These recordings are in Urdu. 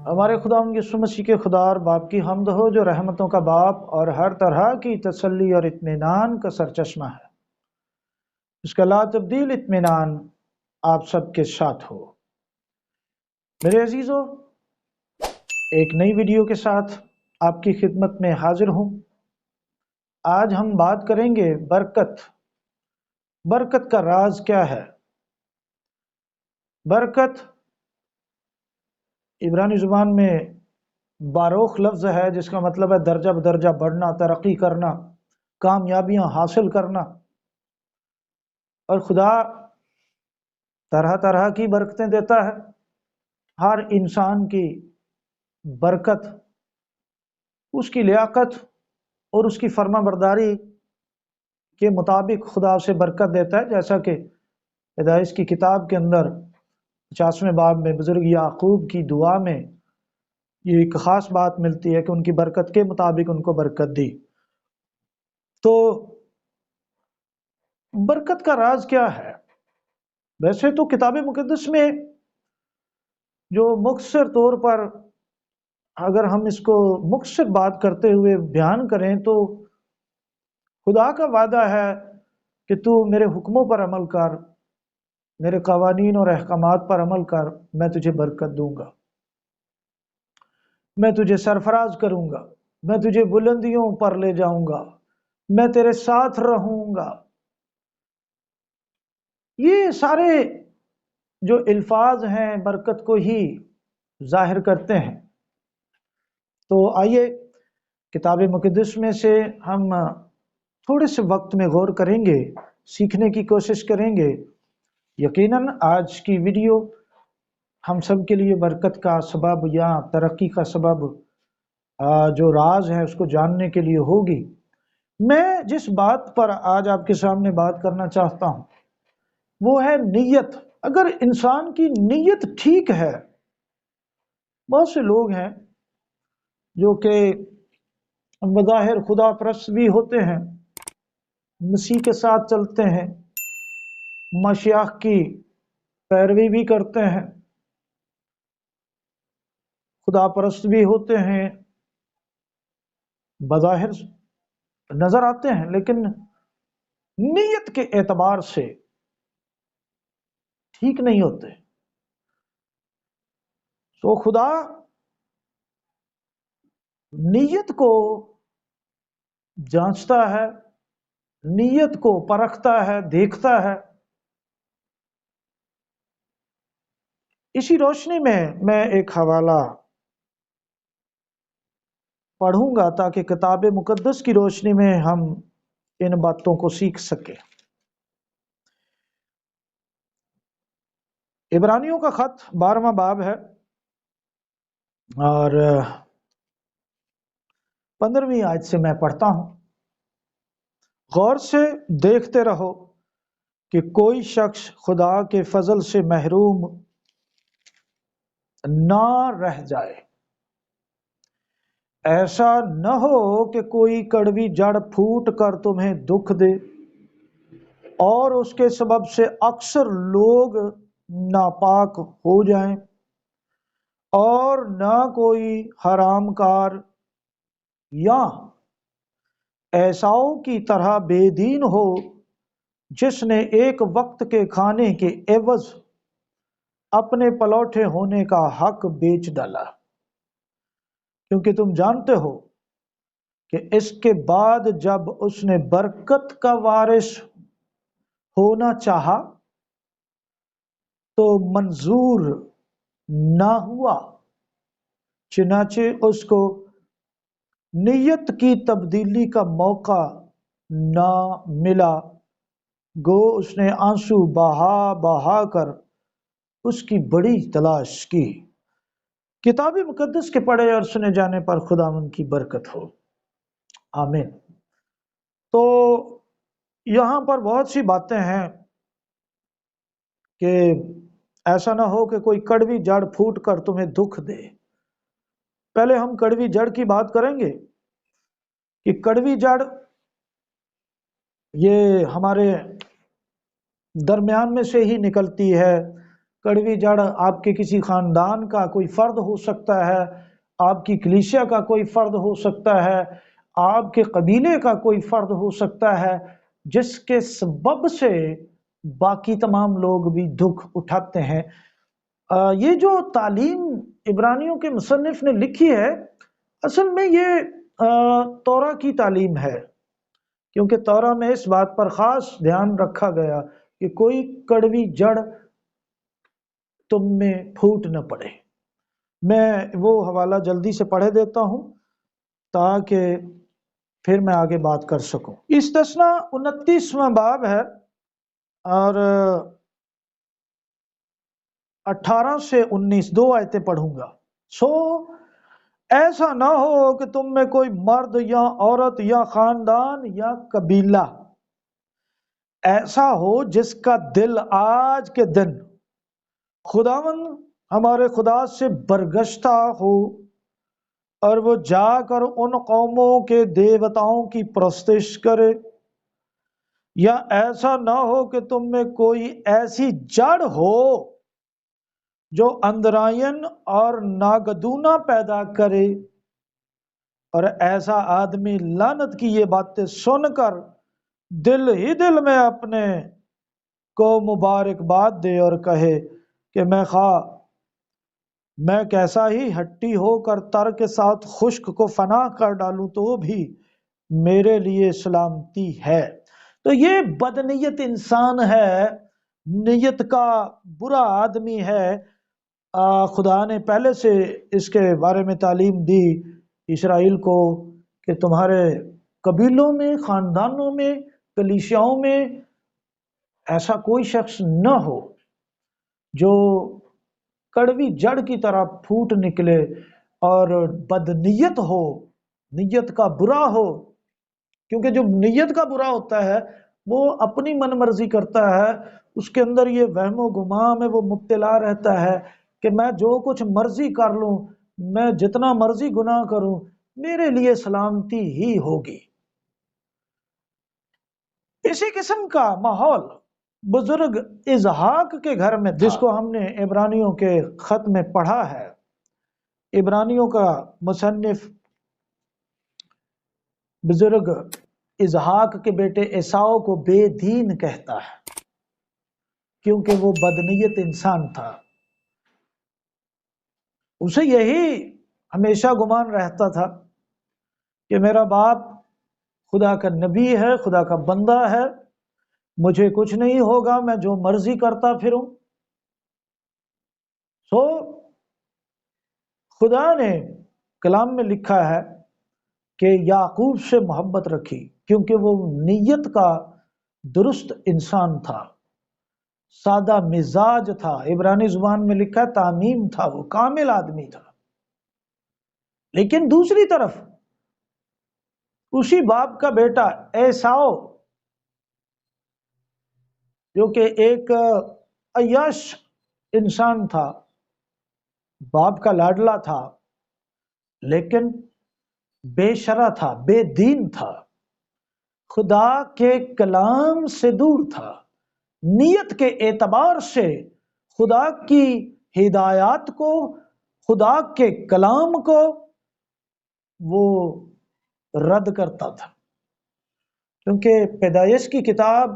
ہمارے خدا یسوع مسیح کے خدا اور باپ کی حمد ہو جو رحمتوں کا باپ اور ہر طرح کی تسلی اور اطمینان کا سرچشمہ ہے۔ اس کا لا تبدیل اطمینان آپ سب کے ساتھ ہو۔ میرے عزیزو، ایک نئی ویڈیو کے ساتھ آپ کی خدمت میں حاضر ہوں۔ آج ہم بات کریں گے برکت کا راز کیا ہے۔ برکت عبرانی زبان میں باروخ لفظ ہے، جس کا مطلب ہے درجہ بدرجہ بڑھنا، ترقی کرنا، کامیابیاں حاصل کرنا۔ اور خدا طرح طرح کی برکتیں دیتا ہے۔ ہر انسان کی برکت اس کی لیاقت اور اس کی فرما برداری کے مطابق خدا اسے برکت دیتا ہے، جیسا کہ پیدائش کی کتاب کے اندر 50ویں باب میں بزرگ یعقوب کی دعا میں یہ ایک خاص بات ملتی ہے کہ ان کی برکت کے مطابق ان کو برکت دی۔ تو برکت کا راز کیا ہے؟ ویسے تو کتاب مقدس میں جو مختصر طور پر اگر ہم اس کو مختصر بات کرتے ہوئے بیان کریں تو خدا کا وعدہ ہے کہ تو میرے حکموں پر عمل کر، میرے قوانین اور احکامات پر عمل کر، میں تجھے برکت دوں گا، میں تجھے سرفراز کروں گا، میں تجھے بلندیوں پر لے جاؤں گا، میں تیرے ساتھ رہوں گا۔ یہ سارے جو الفاظ ہیں برکت کو ہی ظاہر کرتے ہیں۔ تو آئیے کتاب مقدس میں سے ہم تھوڑے سے وقت میں غور کریں گے، سیکھنے کی کوشش کریں گے۔ یقیناً آج کی ویڈیو ہم سب کے لیے برکت کا سبب یا ترقی کا سبب جو راز ہے اس کو جاننے کے لیے ہوگی۔ میں جس بات پر آج آپ کے سامنے بات کرنا چاہتا ہوں وہ ہے نیت۔ اگر انسان کی نیت ٹھیک ہے، بہت سے لوگ ہیں جو کہ بظاہر خدا پرست بھی ہوتے ہیں، مسیح کے ساتھ چلتے ہیں، مشیخ کی پیروی بھی کرتے ہیں، خدا پرست بھی ہوتے ہیں، بظاہر نظر آتے ہیں، لیکن نیت کے اعتبار سے ٹھیک نہیں ہوتے۔ تو خدا نیت کو جانچتا ہے، نیت کو پرکھتا ہے، دیکھتا ہے۔ اسی روشنی میں ایک حوالہ پڑھوں گا تاکہ کتاب مقدس کی روشنی میں ہم ان باتوں کو سیکھ سکیں۔ عبرانیوں کا خط 12واں باب ہے اور 15ویں آیت سے میں پڑھتا ہوں۔ غور سے دیکھتے رہو کہ کوئی شخص خدا کے فضل سے محروم نہ رہ جائے۔ ایسا نہ ہو کہ کوئی کڑوی جڑ پھوٹ کر تمہیں دکھ دے، اور اس کے سبب سے اکثر لوگ ناپاک ہو جائیں، اور نہ کوئی حرام کار یا ایساؤ کی طرح بے دین ہو، جس نے ایک وقت کے کھانے کے عوض اپنے پلوٹے ہونے کا حق بیچ ڈالا، کیونکہ تم جانتے ہو کہ اس کے بعد جب اس نے برکت کا وارث ہونا چاہا تو منظور نہ ہوا، چنانچہ اس کو نیت کی تبدیلی کا موقع نہ ملا، گو اس نے آنسو بہا بہا کر اس کی بڑی تلاش کی۔ کتاب مقدس کے پڑھے اور سنے جانے پر خداوند کی برکت ہو، آمین۔ تو یہاں پر بہت سی باتیں ہیں کہ ایسا نہ ہو کہ کوئی کڑوی جڑ پھوٹ کر تمہیں دکھ دے۔ پہلے ہم کڑوی جڑ کی بات کریں گے کہ کڑوی جڑ یہ ہمارے درمیان میں سے ہی نکلتی ہے، کڑوی جڑ آپ کے کسی خاندان کا کوئی فرد ہو سکتا ہے، آپ کی کلیسیا کا کوئی فرد ہو سکتا ہے، آپ کے قبیلے کا کوئی فرد ہو سکتا ہے، جس کے سبب سے باقی تمام لوگ بھی دکھ اٹھاتے ہیں۔ یہ جو تعلیم عبرانیوں کے مصنف نے لکھی ہے، اصل میں یہ تورا کی تعلیم ہے، کیونکہ تورا میں اس بات پر خاص دھیان رکھا گیا کہ کوئی کڑوی جڑ تم میں پھوٹ نہ پڑے۔ میں وہ حوالہ جلدی سے پڑھ دیتا ہوں تاکہ پھر میں آگے بات کر سکوں۔ استثنا 29واں باب ہے اور 18 سے 19 دو آیتیں پڑھوں گا۔ سو ایسا نہ ہو کہ تم میں کوئی مرد یا عورت یا خاندان یا قبیلہ ایسا ہو جس کا دل آج کے دن خداوند ہمارے خدا سے برگشتہ ہو اور وہ جا کر ان قوموں کے دیوتاؤں کی پرستش کرے، یا ایسا نہ ہو کہ تم میں کوئی ایسی جڑ ہو جو اندرائن اور ناگدونا پیدا کرے، اور ایسا آدمی لعنت کی یہ باتیں سن کر دل ہی دل میں اپنے کو مبارکباد دے اور کہے کہ میں کیسا ہی ہٹی ہو کر تر کے ساتھ خشک کو فنا کر ڈالوں تو بھی میرے لیے سلامتی ہے۔ تو یہ بدنیت انسان ہے، نیت کا برا آدمی ہے۔ خدا نے پہلے سے اس کے بارے میں تعلیم دی اسرائیل کو کہ تمہارے قبیلوں میں، خاندانوں میں، کلیسیاؤں میں ایسا کوئی شخص نہ ہو جو کڑوی جڑ کی طرح پھوٹ نکلے اور بدنیت ہو، نیت کا برا ہو، کیونکہ جو نیت کا برا ہوتا ہے وہ اپنی من مرضی کرتا ہے، اس کے اندر یہ وہم و گمان میں وہ مبتلا رہتا ہے کہ میں جو کچھ مرضی کر لوں، میں جتنا مرضی گناہ کروں، میرے لیے سلامتی ہی ہوگی۔ اسی قسم کا ماحول بزرگ اسحاق کے گھر میں تھا، جس کو ہم نے عبرانیوں کے خط میں پڑھا ہے۔ عبرانیوں کا مصنف بزرگ اسحاق کے بیٹے عیساؤ کو بے دین کہتا ہے، کیونکہ وہ بدنیت انسان تھا۔ اسے یہی ہمیشہ گمان رہتا تھا کہ میرا باپ خدا کا نبی ہے، خدا کا بندہ ہے، مجھے کچھ نہیں ہوگا، میں جو مرضی کرتا پھروں۔ سو خدا نے کلام میں لکھا ہے کہ یعقوب سے محبت رکھی، کیونکہ وہ نیت کا درست انسان تھا، سادہ مزاج تھا۔ عبرانی زبان میں لکھا ہے تامیم تھا، وہ کامل آدمی تھا۔ لیکن دوسری طرف اسی باپ کا بیٹا عیساؤ، جو کہ ایک عیاش انسان تھا، باپ کا لاڈلا تھا، لیکن بے شرع تھا، بے دین تھا، خدا کے کلام سے دور تھا، نیت کے اعتبار سے خدا کی ہدایات کو، خدا کے کلام کو وہ رد کرتا تھا۔ کیونکہ پیدائش کی کتاب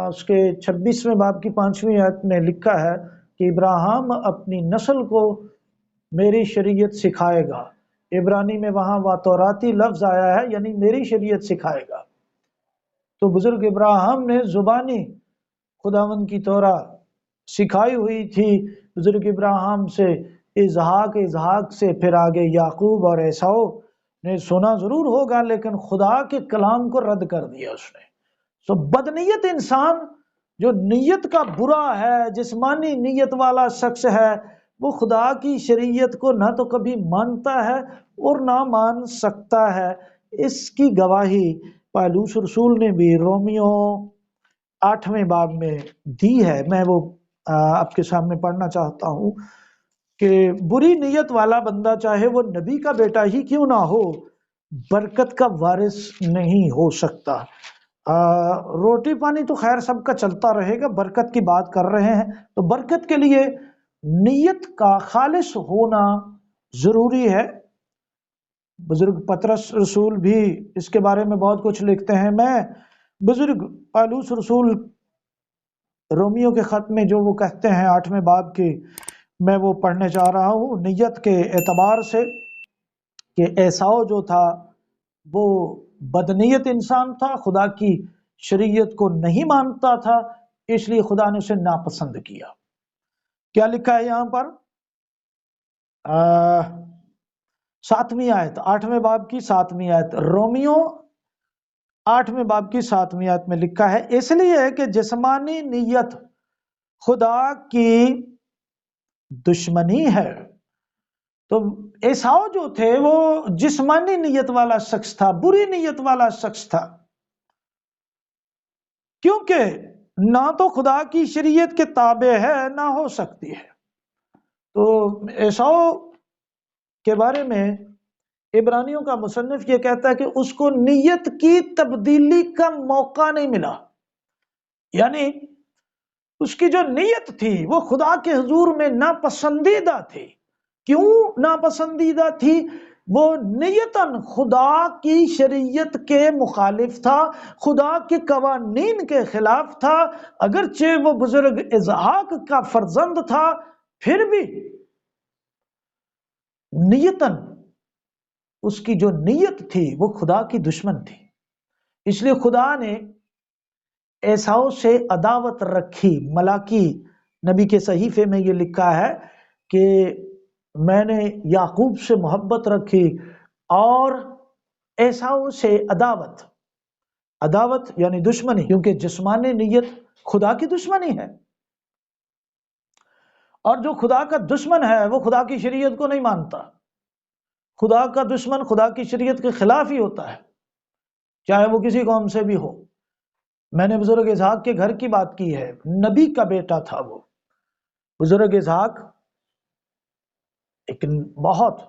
اس کے 26ویں باب کی 5ویں آیت میں لکھا ہے کہ ابراہیم اپنی نسل کو میری شریعت سکھائے گا۔ عبرانی میں وہاں توراتی لفظ آیا ہے، یعنی میری شریعت سکھائے گا۔ تو بزرگ ابراہیم نے زبانی خداوند کی تورا سکھائی ہوئی تھی بزرگ ابراہیم سے، اسحاق سے پھر آگے یعقوب اور عیساؤ نے سنا ضرور ہوگا، لیکن خدا کے کلام کو رد کر دیا اس نے۔ سو بدنیت انسان جو نیت کا برا ہے، جسمانی نیت والا شخص ہے، وہ خدا کی شریعت کو نہ تو کبھی مانتا ہے اور نہ مان سکتا ہے۔ اس کی گواہی پالوس رسول نے بھی رومیو 8ویں باب میں دی ہے۔ میں وہ آپ کے سامنے پڑھنا چاہتا ہوں کہ بری نیت والا بندہ چاہے وہ نبی کا بیٹا ہی کیوں نہ ہو، برکت کا وارث نہیں ہو سکتا۔ روٹی پانی تو خیر سب کا چلتا رہے گا، برکت کی بات کر رہے ہیں تو برکت کے لیے نیت کا خالص ہونا ضروری ہے۔ بزرگ پطرس رسول بھی اس کے بارے میں بہت کچھ لکھتے ہیں۔ میں بزرگ پالوس رسول رومیو کے خط میں جو وہ کہتے ہیں 8ویں باب کی، میں وہ پڑھنے جا رہا ہوں نیت کے اعتبار سے، کہ ایساؤ جو تھا وہ بدنیت انسان تھا، خدا کی شریعت کو نہیں مانتا تھا، اس لیے خدا نے اسے ناپسند کیا۔ کیا لکھا ہے یہاں پر؟ 7ویں آیت، 8ویں باب کی 7ویں آیت، رومیو 8ویں باب کی 7ویں آیت میں لکھا ہے، اس لیے کہ جسمانی نیت خدا کی دشمنی ہے۔ تو ایساؤ جو تھے وہ جسمانی نیت والا شخص تھا، بری نیت والا شخص تھا، کیونکہ نہ تو خدا کی شریعت کے تابع ہے نہ ہو سکتی ہے۔ تو ایساؤ کے بارے میں عبرانیوں کا مصنف یہ کہتا ہے کہ اس کو نیت کی تبدیلی کا موقع نہیں ملا، یعنی اس کی جو نیت تھی وہ خدا کے حضور میں ناپسندیدہ تھی۔ کیوں ناپسندیدہ تھی؟ وہ نیتاً خدا کی شریعت کے مخالف تھا، خدا کے قوانین کے خلاف تھا، اگرچہ وہ بزرگ اسحاق کا فرزند تھا، پھر بھی نیتاً اس کی جو نیت تھی وہ خدا کی دشمن تھی۔ اس لیے خدا نے ایساؤ سے عداوت رکھی۔ ملاکی نبی کے صحیفے میں یہ لکھا ہے کہ میں نے یعقوب سے محبت رکھی اور ایساؤ سے عداوت۔ عداوت یعنی دشمنی، کیونکہ جسمانی نیت خدا کی دشمنی ہے، اور جو خدا کا دشمن ہے وہ خدا کی شریعت کو نہیں مانتا۔ خدا کا دشمن خدا کی شریعت کے خلاف ہی ہوتا ہے، چاہے وہ کسی قوم سے بھی ہو۔ میں نے بزرگ اسحاق کے گھر کی بات کی ہے، نبی کا بیٹا تھا وہ بزرگ اسحاق، ایک بہت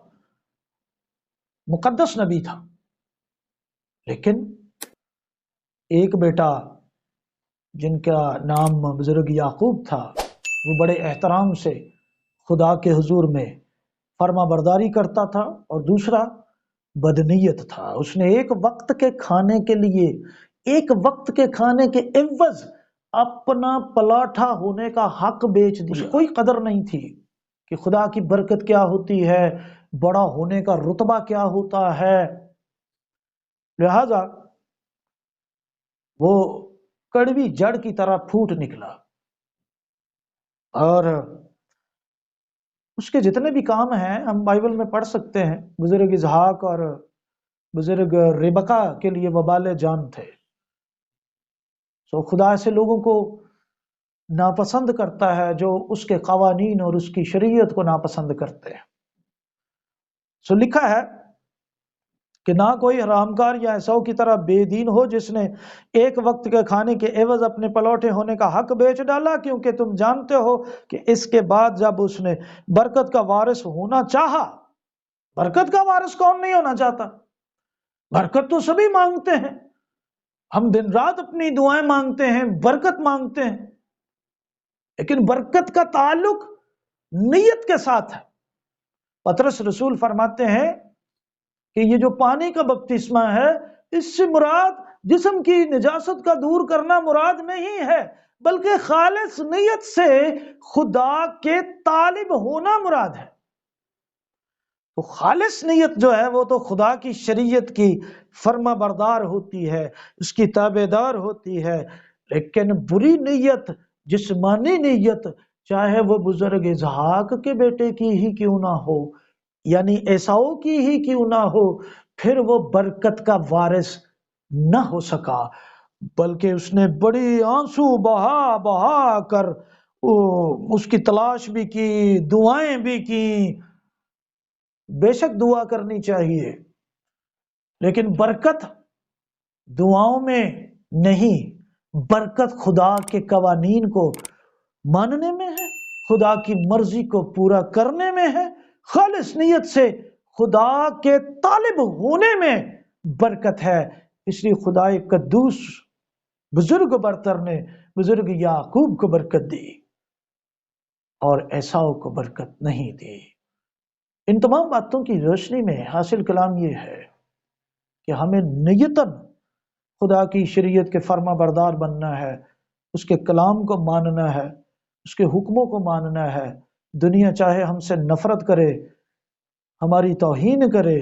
مقدس نبی تھا، لیکن ایک بیٹا جن کا نام بزرگ یعقوب تھا وہ بڑے احترام سے خدا کے حضور میں فرما برداری کرتا تھا، اور دوسرا بدنیت تھا۔ اس نے ایک وقت کے کھانے کے لیے، ایک وقت کے کھانے کے عوض اپنا پلاٹا ہونے کا حق بیچ دیا۔ کوئی قدر نہیں تھی کہ خدا کی برکت کیا ہوتی ہے، بڑا ہونے کا رتبہ کیا ہوتا ہے، لہذا وہ کڑوی جڑ کی طرح پھوٹ نکلا، اور اس کے جتنے بھی کام ہیں ہم بائبل میں پڑھ سکتے ہیں۔ بزرگ اسحاق اور بزرگ ربکا کے لیے وبال جان تھے۔ سو خدا ایسے لوگوں کو ناپسند کرتا ہے جو اس کے قوانین اور اس کی شریعت کو ناپسند کرتے ہیں۔ سو لکھا ہے کہ نہ کوئی حرام کار یا ایساؤ کی طرح بے دین ہو جس نے ایک وقت کے کھانے کے عوض اپنے پلوٹے ہونے کا حق بیچ ڈالا، کیونکہ تم جانتے ہو کہ اس کے بعد جب اس نے برکت کا وارث ہونا چاہا، برکت کا وارث کون نہیں ہونا چاہتا؟ برکت تو سبھی مانگتے ہیں، ہم دن رات اپنی دعائیں مانگتے ہیں، برکت مانگتے ہیں، لیکن برکت کا تعلق نیت کے ساتھ ہے۔ پطرس رسول فرماتے ہیں کہ یہ جو پانی کا بپتسمہ ہے، اس سے مراد جسم کی نجاست کا دور کرنا مراد نہیں ہے، بلکہ خالص نیت سے خدا کے طالب ہونا مراد ہے۔ تو خالص نیت جو ہے وہ تو خدا کی شریعت کی فرما بردار ہوتی ہے، اس کی تابع دار ہوتی ہے، لیکن بری نیت، جسمانی نیت، چاہے وہ بزرگ اسحاق کے بیٹے کی ہی کیوں نہ ہو، یعنی ایساؤ کی ہی کیوں نہ ہو، پھر وہ برکت کا وارث نہ ہو سکا، بلکہ اس نے بڑی آنسو بہا بہا کر اس کی تلاش بھی کی، دعائیں بھی کی۔ بے شک دعا کرنی چاہیے، لیکن برکت دعاؤں میں نہیں، برکت خدا کے قوانین کو ماننے میں ہے، خدا کی مرضی کو پورا کرنے میں ہے، خالص نیت سے خدا کے طالب ہونے میں برکت ہے۔ اس لیے خدا قدوس بزرگ برتر نے بزرگ یعقوب کو برکت دی اور عیساؤ کو برکت نہیں دی۔ ان تمام باتوں کی روشنی میں حاصل کلام یہ ہے کہ ہمیں نیتاً خدا کی شریعت کے فرما بردار بننا ہے، اس کے کلام کو ماننا ہے، اس کے حکموں کو ماننا ہے۔ دنیا چاہے ہم سے نفرت کرے، ہماری توہین کرے،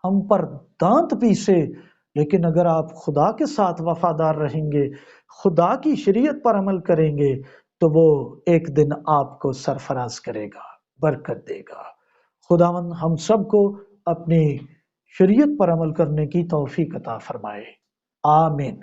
ہم پر دانت پیسے، لیکن اگر آپ خدا کے ساتھ وفادار رہیں گے، خدا کی شریعت پر عمل کریں گے، تو وہ ایک دن آپ کو سرفراز کرے گا، برکت دے گا۔ خداوند ہم سب کو اپنی شریعت پر عمل کرنے کی توفیق عطا فرمائے، آمین۔